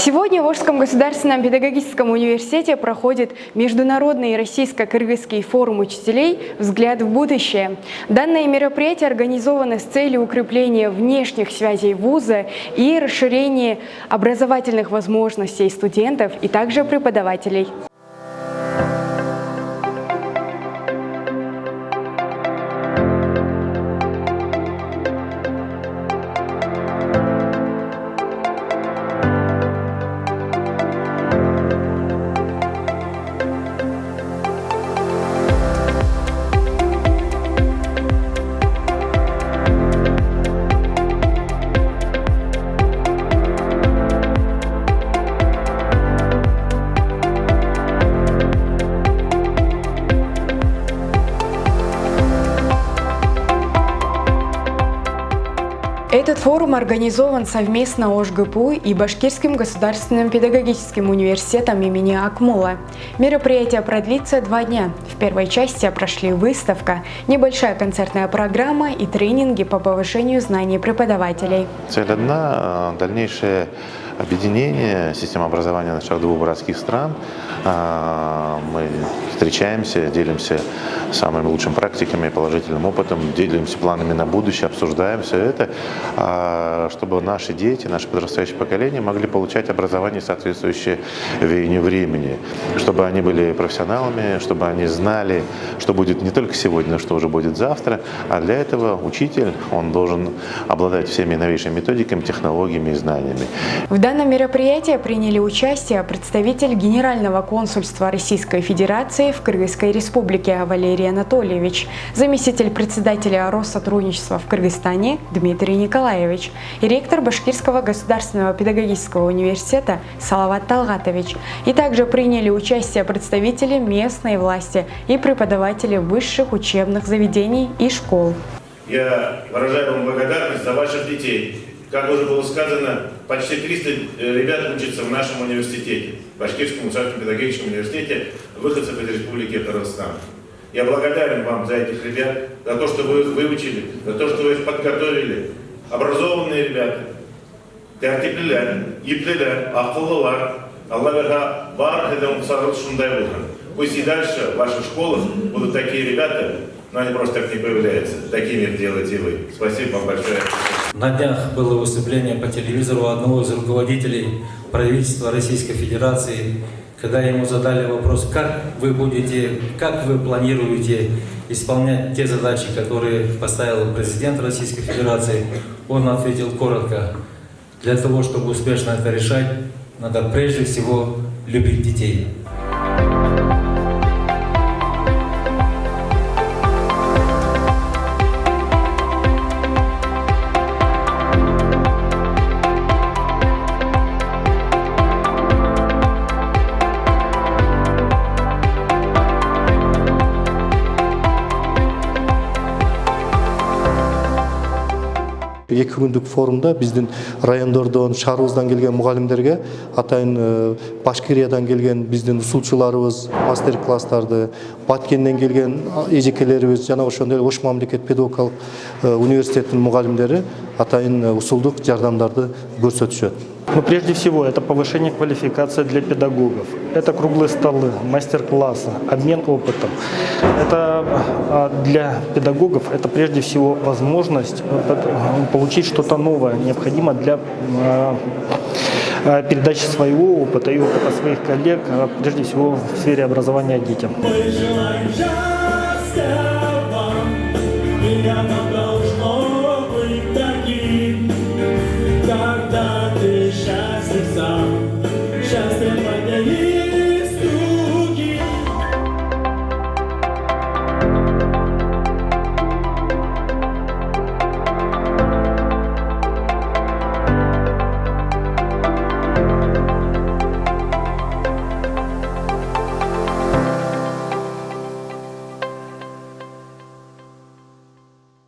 Сегодня в Волжском государственном педагогическом университете проходит международный российско-кыргызский форум учителей «Взгляд в будущее». Данное мероприятие организовано с целью укрепления внешних связей вуза и расширения образовательных возможностей студентов и также преподавателей. Этот форум организован совместно ОШГПУ и Башкирским государственным педагогическим университетом имени Акмола. Мероприятие продлится 2 дня. В первой части прошли выставка, небольшая концертная программа и тренинги по повышению знаний преподавателей. Цель одна – дальнейшее объединение системы образования наших двух братских стран. Мы встречаемся, делимся самыми лучшими практиками, положительным опытом, делимся планами на будущее, обсуждаем все это, чтобы наши дети, наше подрастающее поколение могли получать образование, соответствующее веянию времени, чтобы они были профессионалами, чтобы они знали, что будет не только сегодня, но что уже будет завтра. А для этого учитель, он должен обладать всеми новейшими методиками, технологиями и знаниями. В данном мероприятии приняли участие представитель Генерального консульства Российской Федерации в Кыргызской Республике Валерий Анатольевич, заместитель председателя Россотрудничества в Кыргызстане Дмитрий Николаевич и ректор Башкирского государственного педагогического университета Салават Талгатович. И также приняли участие представители местной власти и преподаватели высших учебных заведений и школ. Я выражаю вам благодарность за ваших детей. Как уже было сказано, почти 300 ребят учатся в нашем университете, в Башкирском государственном педагогическом университете, выходцев из Республики Кыргызстан. Я благодарен вам за этих ребят, за то, что вы их выучили, за то, что вы их подготовили. Образованные ребята, тәртиплілер, еплілер, ақыллылар, Аллах бар хедам сарут шундай булган. Пусть и дальше в ваших школах будут такие ребята, но они просто так не появляются. Такими их делаете вы. Спасибо вам большое. На днях было выступление по телевизору одного из руководителей правительства Российской Федерации, когда ему задали вопрос, как вы планируете исполнять те задачи, которые поставил президент Российской Федерации. Он ответил коротко: для того, чтобы успешно это решать, надо прежде всего любить детей. Екі күндік форумда біздің райондордон, шаарыбыздан келген мұғалімдерге, атайын Башкириядан келген біздің усулчуларыбыз мастер-класстарды, Баткенден келген эжекелерибиз, жана ошондой Ош мамлекет педагогикалык университеттин мұғалімдері атайын усулдук жардамдарды көрсөтүшөт. Но прежде всего это повышение квалификации для педагогов, это круглые столы, мастер-классы, обмен опытом. Это для педагогов это прежде всего возможность получить что-то новое, необходимо для передачи своего опыта и опыта своих коллег, прежде всего в сфере образования детям.